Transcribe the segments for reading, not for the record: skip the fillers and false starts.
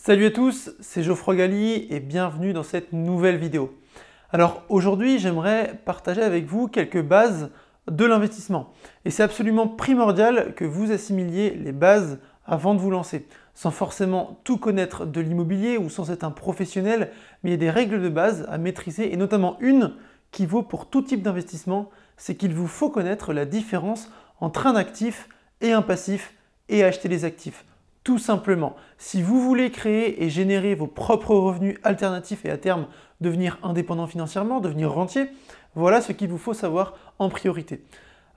Salut à tous, c'est Geoffroy Galli et bienvenue dans cette nouvelle vidéo. Alors aujourd'hui, j'aimerais partager avec vous quelques bases de l'investissement. Et c'est absolument primordial que vous assimiliez les bases avant de vous lancer. Sans forcément tout connaître de l'immobilier ou sans être un professionnel, mais il y a des règles de base à maîtriser et notamment une qui vaut pour tout type d'investissement, c'est qu'il vous faut connaître la différence entre un actif et un passif et acheter les actifs. Tout simplement, si vous voulez créer et générer vos propres revenus alternatifs et à terme devenir indépendant financièrement, devenir rentier, voilà ce qu'il vous faut savoir en priorité.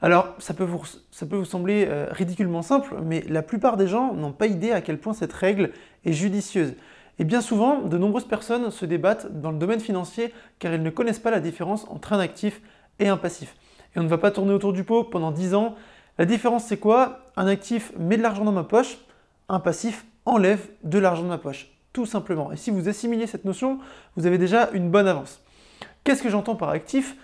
Alors, ça peut vous sembler ridiculement simple, mais la plupart des gens n'ont pas idée à quel point cette règle est judicieuse. Et bien souvent, de nombreuses personnes se débattent dans le domaine financier car ils ne connaissent pas la différence entre un actif et un passif. Et on ne va pas tourner autour du pot pendant 10 ans. La différence, c'est quoi? Un actif met de l'argent dans ma poche, un passif enlève de l'argent de ma poche, tout simplement. Et si vous assimilez cette notion, vous avez déjà une bonne avance. Qu'est-ce que j'entends par actif?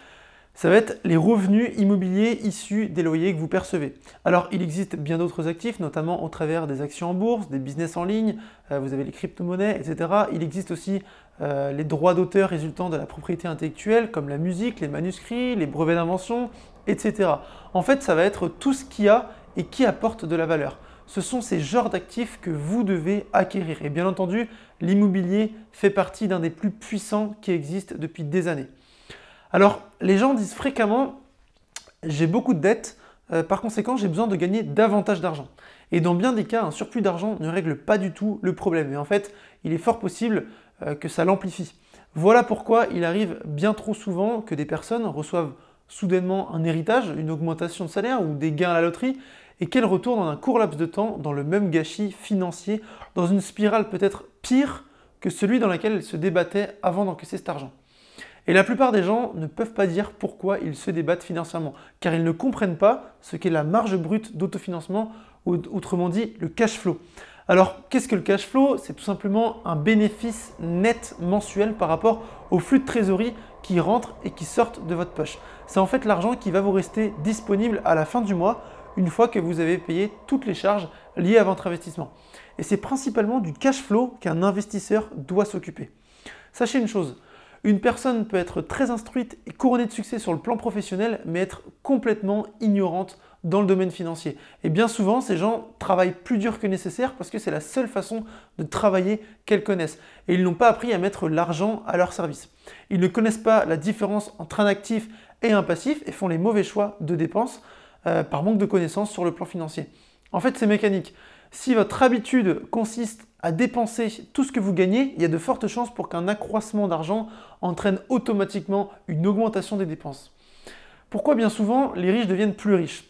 Ça va être les revenus immobiliers issus des loyers que vous percevez. Alors, il existe bien d'autres actifs, notamment au travers des actions en bourse, des business en ligne, vous avez les crypto-monnaies, etc. Il existe aussi les droits d'auteur résultant de la propriété intellectuelle, comme la musique, les manuscrits, les brevets d'invention, etc. En fait, ça va être tout ce qui a et qui apporte de la valeur. Ce sont ces genres d'actifs que vous devez acquérir. Et bien entendu, l'immobilier fait partie d'un des plus puissants qui existent depuis des années. Alors, les gens disent fréquemment « j'ai beaucoup de dettes, par conséquent j'ai besoin de gagner davantage d'argent ». Et dans bien des cas, un surplus d'argent ne règle pas du tout le problème. Et en fait, il est fort possible que ça l'amplifie. Voilà pourquoi il arrive bien trop souvent que des personnes reçoivent soudainement un héritage, une augmentation de salaire ou des gains à la loterie, et qu'elles retournent en un court laps de temps dans le même gâchis financier, dans une spirale peut-être pire que celui dans laquelle elles se débattaient avant d'encaisser cet argent. Et la plupart des gens ne peuvent pas dire pourquoi ils se débattent financièrement, car ils ne comprennent pas ce qu'est la marge brute d'autofinancement, ou autrement dit le cash flow. Alors, qu'est-ce que le cash flow? C'est tout simplement un bénéfice net mensuel par rapport au flux de trésorerie qui rentrent et qui sortent de votre poche. C'est en fait l'argent qui va vous rester disponible à la fin du mois, une fois que vous avez payé toutes les charges liées à votre investissement. Et c'est principalement du cash flow qu'un investisseur doit s'occuper. Sachez une chose, une personne peut être très instruite et couronnée de succès sur le plan professionnel, mais être complètement ignorante dans le domaine financier. Et bien souvent, ces gens travaillent plus dur que nécessaire parce que c'est la seule façon de travailler qu'elles connaissent. Et ils n'ont pas appris à mettre l'argent à leur service. Ils ne connaissent pas la différence entre un actif et un passif et font les mauvais choix de dépenses par manque de connaissances sur le plan financier. En fait, c'est mécanique. Si votre habitude consiste à dépenser tout ce que vous gagnez, il y a de fortes chances pour qu'un accroissement d'argent entraîne automatiquement une augmentation des dépenses. Pourquoi bien souvent les riches deviennent plus riches?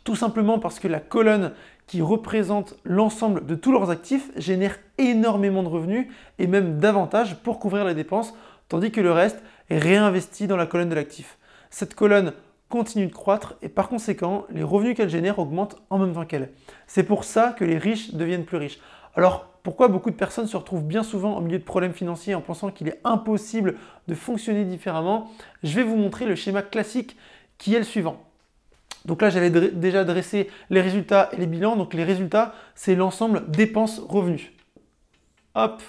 Tout simplement parce que la colonne qui représente l'ensemble de tous leurs actifs génère énormément de revenus et même davantage pour couvrir les dépenses, tandis que le reste est réinvesti dans la colonne de l'actif. Cette colonne continue de croître et par conséquent, les revenus qu'elle génère augmentent en même temps qu'elle. C'est pour ça que les riches deviennent plus riches. Alors, pourquoi beaucoup de personnes se retrouvent bien souvent au milieu de problèmes financiers en pensant qu'il est impossible de fonctionner différemment? Je vais vous montrer le schéma classique qui est le suivant. Donc là, j'avais déjà dressé les résultats et les bilans. Donc les résultats, c'est l'ensemble dépenses-revenus. Hop.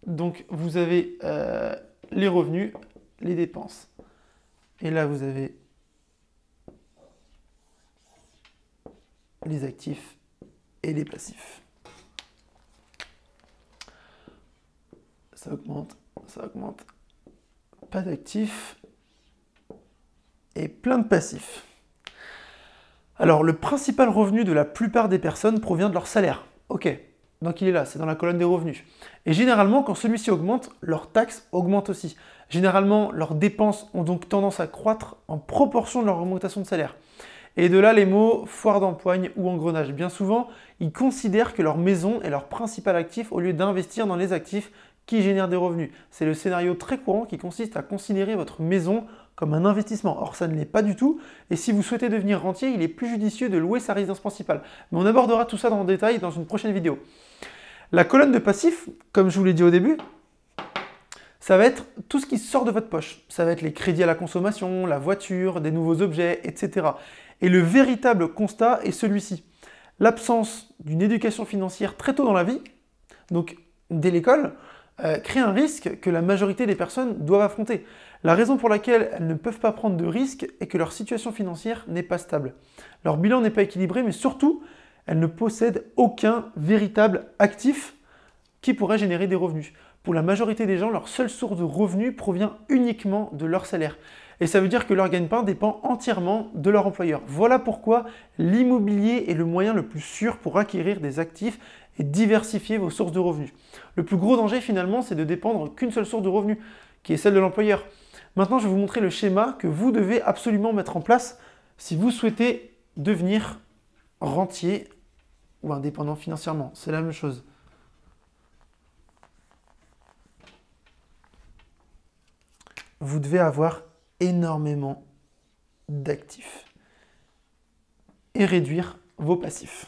Donc vous avez les revenus, les dépenses. Et là, vous avez les actifs et les passifs. Ça augmente, ça augmente. Pas d'actifs et plein de passifs. Alors, le principal revenu de la plupart des personnes provient de leur salaire. Ok, donc il est là, c'est dans la colonne des revenus. Et généralement, quand celui-ci augmente, leurs taxes augmentent aussi. Généralement, leurs dépenses ont donc tendance à croître en proportion de leur augmentation de salaire. Et de là les mots foire d'empoigne ou engrenage. Bien souvent, ils considèrent que leur maison est leur principal actif au lieu d'investir dans les actifs qui génèrent des revenus. C'est le scénario très courant qui consiste à considérer votre maison comme un investissement. Or, ça ne l'est pas du tout. Et si vous souhaitez devenir rentier, il est plus judicieux de louer sa résidence principale. Mais on abordera tout ça en détail dans une prochaine vidéo. La colonne de passifs, comme je vous l'ai dit au début, ça va être tout ce qui sort de votre poche. Ça va être les crédits à la consommation, la voiture, des nouveaux objets, etc. Et le véritable constat est celui-ci. L'absence d'une éducation financière très tôt dans la vie, donc dès l'école, crée un risque que la majorité des personnes doivent affronter. La raison pour laquelle elles ne peuvent pas prendre de risques est que leur situation financière n'est pas stable. Leur bilan n'est pas équilibré, mais surtout, elles ne possèdent aucun véritable actif qui pourrait générer des revenus. Pour la majorité des gens, leur seule source de revenus provient uniquement de leur salaire. Et ça veut dire que leur gagne-pain dépend entièrement de leur employeur. Voilà pourquoi l'immobilier est le moyen le plus sûr pour acquérir des actifs et diversifier vos sources de revenus. Le plus gros danger finalement, c'est de dépendre qu'une seule source de revenus, qui est celle de l'employeur. Maintenant, je vais vous montrer le schéma que vous devez absolument mettre en place si vous souhaitez devenir rentier ou indépendant financièrement. C'est la même chose. Vous devez avoir énormément d'actifs et réduire vos passifs.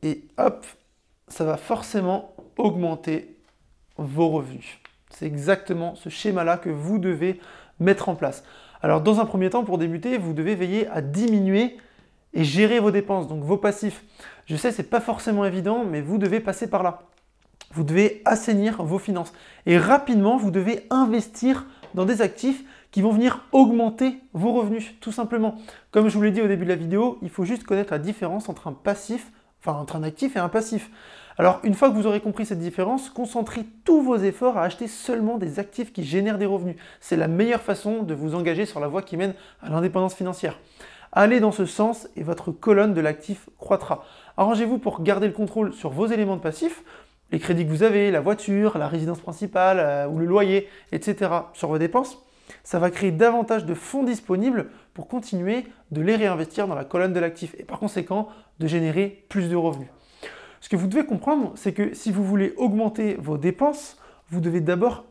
Et hop, ça va forcément augmenter vos revenus. C'est exactement ce schéma-là que vous devez mettre en place. Alors dans un premier temps, pour débuter, vous devez veiller à diminuer et gérer vos dépenses, donc vos passifs. Je sais, ce n'est pas forcément évident, mais vous devez passer par là. Vous devez assainir vos finances. Et rapidement, vous devez investir dans des actifs qui vont venir augmenter vos revenus, tout simplement. Comme je vous l'ai dit au début de la vidéo, il faut juste connaître la différence entre entre un actif et un passif. Alors, une fois que vous aurez compris cette différence, concentrez tous vos efforts à acheter seulement des actifs qui génèrent des revenus. C'est la meilleure façon de vous engager sur la voie qui mène à l'indépendance financière. Allez dans ce sens et votre colonne de l'actif croîtra. Arrangez-vous pour garder le contrôle sur vos éléments de passif, les crédits que vous avez, la voiture, la résidence principale ou le loyer, etc. sur vos dépenses. Ça va créer davantage de fonds disponibles pour continuer de les réinvestir dans la colonne de l'actif et par conséquent de générer plus de revenus. Ce que vous devez comprendre, c'est que si vous voulez augmenter vos dépenses, vous devez d'abord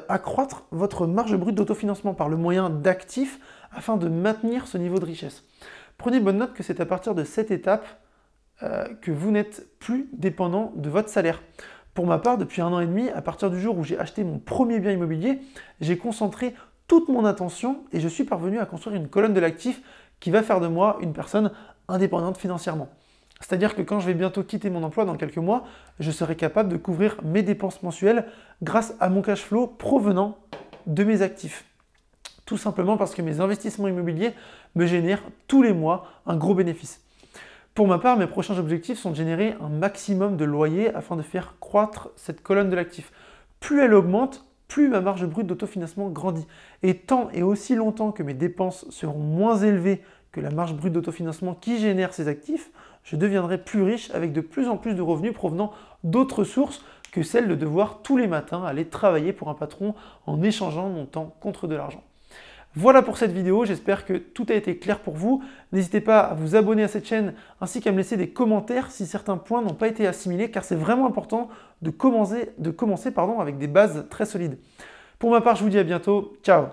accroître votre marge brute d'autofinancement par le moyen d'actifs afin de maintenir ce niveau de richesse. Prenez bonne note que c'est à partir de cette étape que vous n'êtes plus dépendant de votre salaire. Pour ma part, depuis 1 an et demi, à partir du jour où j'ai acheté mon premier bien immobilier, j'ai concentré toute mon attention et je suis parvenu à construire une colonne de l'actif qui va faire de moi une personne indépendante financièrement. C'est-à-dire que quand je vais bientôt quitter mon emploi dans quelques mois, je serai capable de couvrir mes dépenses mensuelles grâce à mon cash flow provenant de mes actifs. Tout simplement parce que mes investissements immobiliers me génèrent tous les mois un gros bénéfice. Pour ma part, mes prochains objectifs sont de générer un maximum de loyers afin de faire croître cette colonne de l'actif. Plus elle augmente, plus ma marge brute d'autofinancement grandit. Et tant et aussi longtemps que mes dépenses seront moins élevées que la marge brute d'autofinancement qui génère ces actifs, je deviendrai plus riche avec de plus en plus de revenus provenant d'autres sources que celle de devoir tous les matins aller travailler pour un patron en échangeant mon temps contre de l'argent. Voilà pour cette vidéo, j'espère que tout a été clair pour vous. N'hésitez pas à vous abonner à cette chaîne ainsi qu'à me laisser des commentaires si certains points n'ont pas été assimilés car c'est vraiment important de commencer avec des bases très solides. Pour ma part, je vous dis à bientôt, ciao!